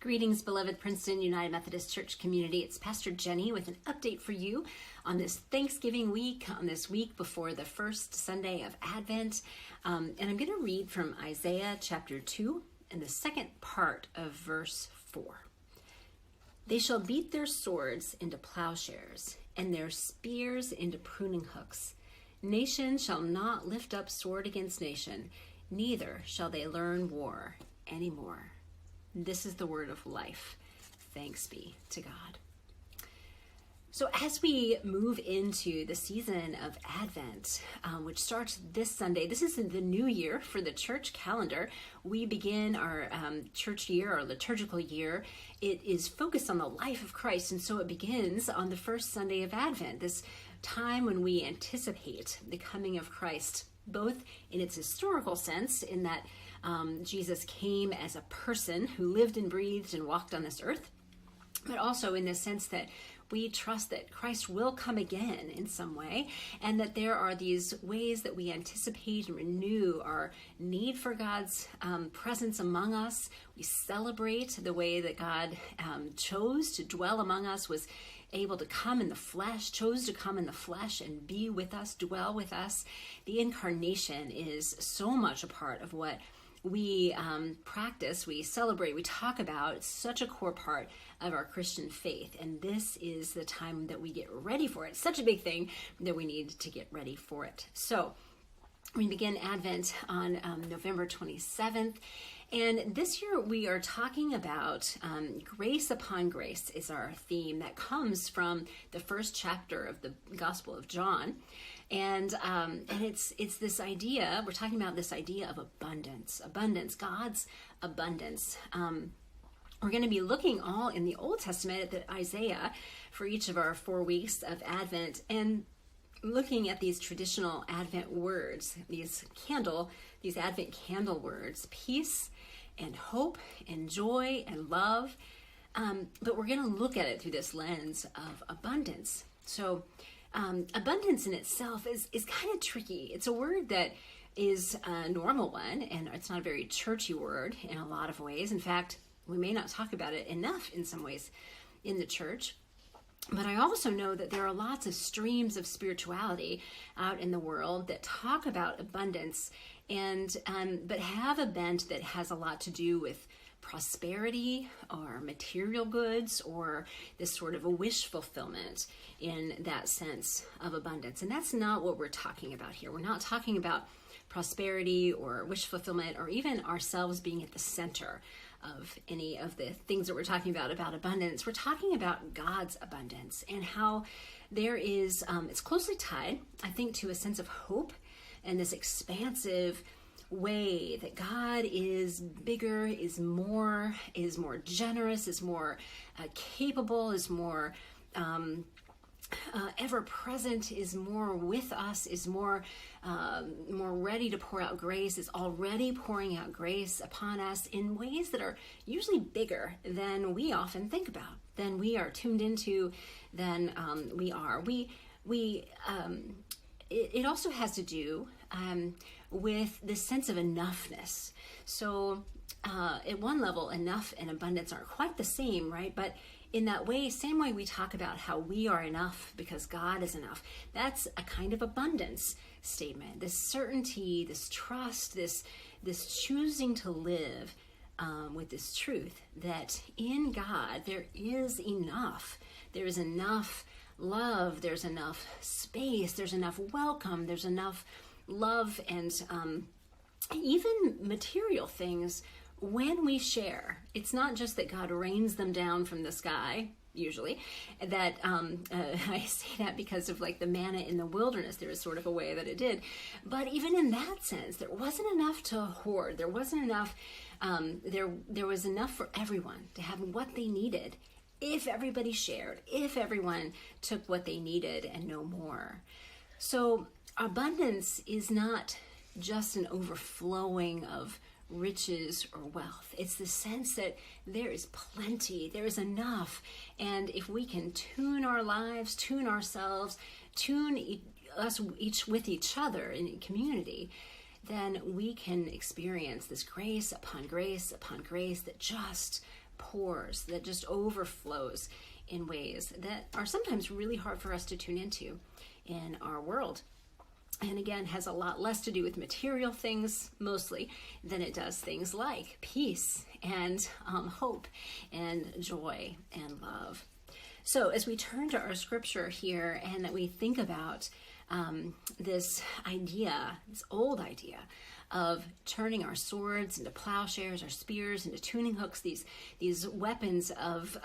Greetings, beloved Princeton United Methodist Church community. It's Pastor Jenny with an update for you on this Thanksgiving week, on this week before the first Sunday of Advent. And I'm going to read from Isaiah chapter 2 and the second part of verse 4. They shall beat their swords into plowshares and their spears into pruning hooks. Nation shall not lift up sword against nation, neither shall they learn war anymore. This is the word of life. Thanks be to God. So as we move into the season of Advent, which starts this Sunday, this is the new year for the church calendar. We begin our church year, our liturgical year. It is focused on the life of Christ, and so it begins on the first Sunday of Advent, this time when we anticipate the coming of Christ, both in its historical sense, in that Jesus came as a person who lived and breathed and walked on this earth, but also in the sense that we trust that Christ will come again in some way, and that there are these ways that we anticipate and renew our need for God's presence among us. We celebrate the way that God chose to dwell among us, was able to come in the flesh, chose to come in the flesh and be with us, dwell with us. The incarnation is so much a part of what we practice, we celebrate, we talk about. It's such a core part of our Christian faith, and this is the time that we get ready for it. It's such a big thing that we need to get ready for it. So we begin Advent on November 27th, and this year we are talking about grace upon grace is our theme that comes from the first chapter of the Gospel of John. And it's this idea, we're talking about this idea of abundance, God's abundance. We're going to be looking all in the Old Testament at the Isaiah for each of our 4 weeks of Advent, and looking at these traditional Advent words, these Advent candle words, peace and hope and joy and love. But we're going to look at it through this lens of abundance. So abundance in itself is kind of tricky. It's a word that is a normal one, and it's not a very churchy word in a lot of ways. In fact, we may not talk about it enough in some ways in the church. But I also know that there are lots of streams of spirituality out in the world that talk about abundance, and but have a bent that has a lot to do with prosperity or material goods, or this sort of a wish fulfillment in that sense of abundance. And that's not what we're talking about here. We're not talking about prosperity or wish fulfillment, or even ourselves being at the center of any of the things that we're talking about abundance. We're talking about God's abundance, and how there is, it's closely tied, I think, to a sense of hope and this expansive way that God is bigger, is more generous, is more capable, is more ever present, is more with us, is more ready to pour out grace, is already pouring out grace upon us in ways that are usually bigger than we often think about, than we are tuned into, than we are. It also has to do with this sense of enoughness. So at one level, enough and abundance aren't quite the same, right? But in that way, same way we talk about how we are enough because God is enough, that's a kind of abundance statement. This certainty, this trust, this choosing to live with this truth that in God there is enough. There is enough love, there's enough space, there's enough welcome, there's enough love, and even material things when we share. It's not just that God rains them down from the sky, usually, that I say that because of like the manna in the wilderness. There was sort of a way that it did, but even in that sense, there wasn't enough to hoard. There wasn't enough, there was enough for everyone to have what they needed, if everybody shared, if everyone took what they needed and no more. So abundance is not just an overflowing of riches or wealth. It's the sense that there is plenty, there is enough. And if we can tune our lives, tune ourselves, tune us each with each other in community, then we can experience this grace upon grace upon grace that just pours, that just overflows in ways that are sometimes really hard for us to tune into in our world. And again, has a lot less to do with material things mostly than it does things like peace and hope and joy and love. So as we turn to our scripture here and that we think about this idea, this old idea of turning our swords into plowshares, our spears into tuning hooks, these weapons of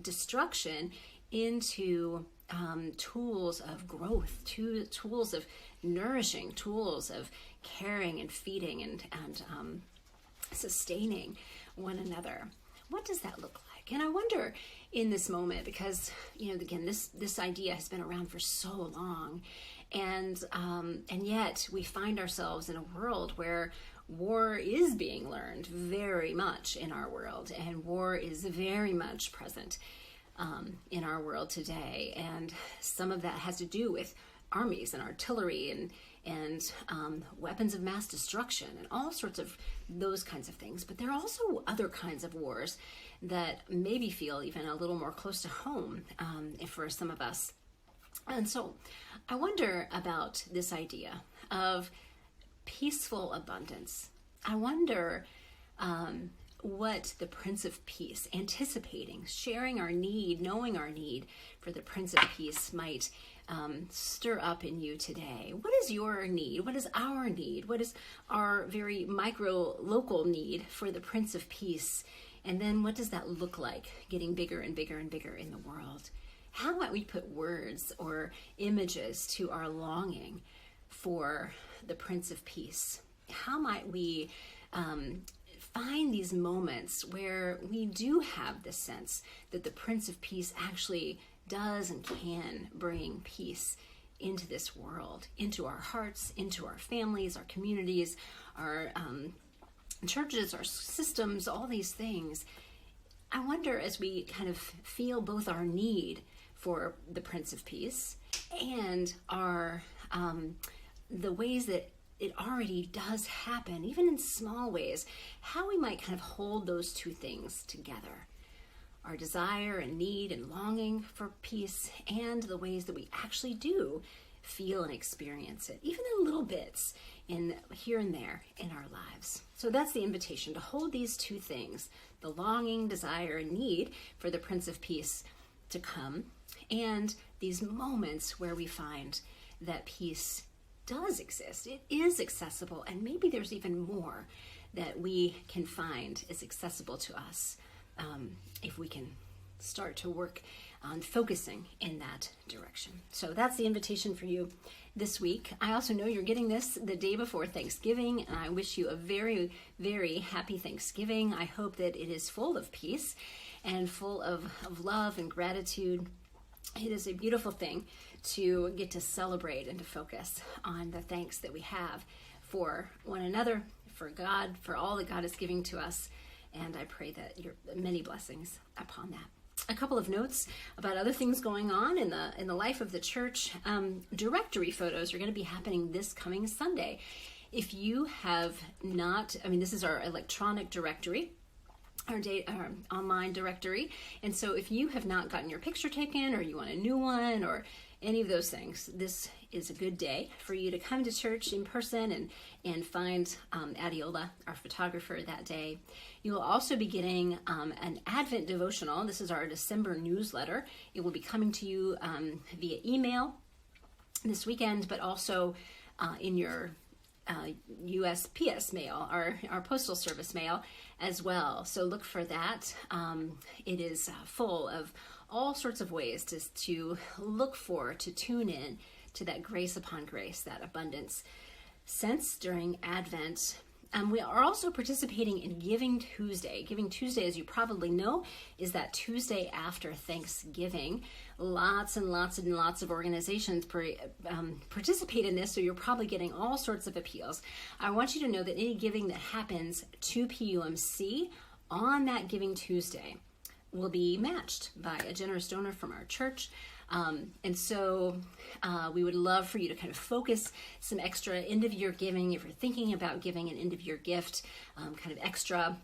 destruction into tools of growth, tools of nourishing, tools of caring and feeding and sustaining one another. What does that look like? And I wonder in this moment, because, again, this idea has been around for so long, and yet we find ourselves in a world where war is being learned very much in our world, and war is very much present in our world today. And some of that has to do with armies and artillery and weapons of mass destruction and all sorts of those kinds of things. But there are also other kinds of wars that maybe feel even a little more close to home for some of us. And so I wonder about this idea of peaceful abundance. I wonder what the Prince of Peace, anticipating, sharing our need, knowing our need for the Prince of Peace might stir up in you today. What is your need? What is our need? What is our very micro local need for the Prince of Peace? And then what does that look like getting bigger and bigger and bigger in the world? How might we put words or images to our longing for the Prince of Peace? How might we find these moments where we do have this sense that the Prince of Peace actually does and can bring peace into this world, into our hearts, into our families, our communities, our churches, our systems, all these things. I wonder, as we kind of feel both our need for the Prince of Peace and our the ways that it already does happen, even in small ways, how we might kind of hold those two things together. Our desire and need and longing for peace, and the ways that we actually do feel and experience it, even in little bits in here and there in our lives. So that's the invitation, to hold these two things, the longing, desire, and need for the Prince of Peace to come, and these moments where we find that peace does exist. It is accessible, and maybe there's even more that we can find is accessible to us if we can start to work on focusing in that direction. So that's the invitation for you this week. I also know you're getting this the day before Thanksgiving, and I wish you a very, very happy Thanksgiving. I hope that it is full of peace and full of love and gratitude. It is a beautiful thing to get to celebrate and to focus on the thanks that we have for one another, for God, for all that God is giving to us. And I pray that your many blessings upon that. A couple of notes about other things going on in the life of the church. Directory photos are going to be happening this coming Sunday. If you have not, this is our electronic directory, our online directory. And so if you have not gotten your picture taken, or you want a new one, or any of those things, this is a good day for you to come to church in person and find Adiola, our photographer, that day. You will also be getting an Advent devotional. This is our December newsletter. It will be coming to you via email this weekend, but also in your USPS mail, our postal service mail as well. So look for that. It is full of all sorts of ways to look for, to tune in to that grace upon grace, that abundance sense during Advent. We are also participating in Giving Tuesday. Giving Tuesday, as you probably know, is that Tuesday after Thanksgiving. Lots and lots and lots of organizations participate in this, so you're probably getting all sorts of appeals. I want you to know that any giving that happens to PUMC on that Giving Tuesday will be matched by a generous donor from our church. And so we would love for you to kind of focus some extra end-of-year giving. If you're thinking about giving an end-of-year gift, kind of extra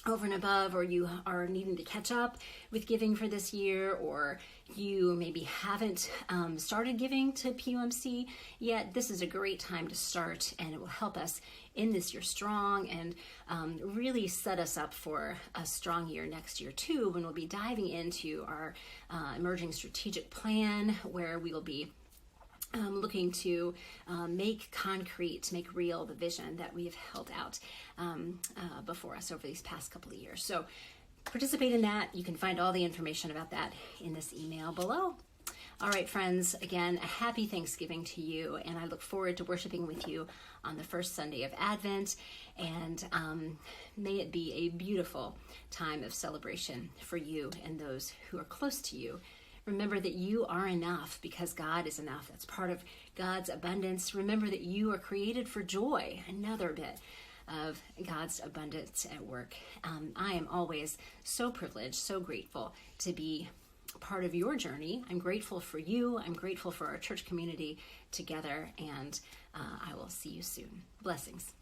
over and above, or you are needing to catch up with giving for this year, or you maybe haven't started giving to PUMC yet, this is a great time to start, and it will help us end this year strong and really set us up for a strong year next year too, when we'll be diving into our emerging strategic plan, where we will be looking to make concrete, to make real the vision that we have held out before us over these past couple of years. So participate in that. You can find all the information about that in this email below. All right, friends, again, a happy Thanksgiving to you, and I look forward to worshiping with you on the first Sunday of Advent, and may it be a beautiful time of celebration for you and those who are close to you. Remember that you are enough because God is enough. That's part of God's abundance. Remember that you are created for joy, another bit of God's abundance at work. I am always so privileged, so grateful to be part of your journey. I'm grateful for you. I'm grateful for our church community together, and I will see you soon. Blessings.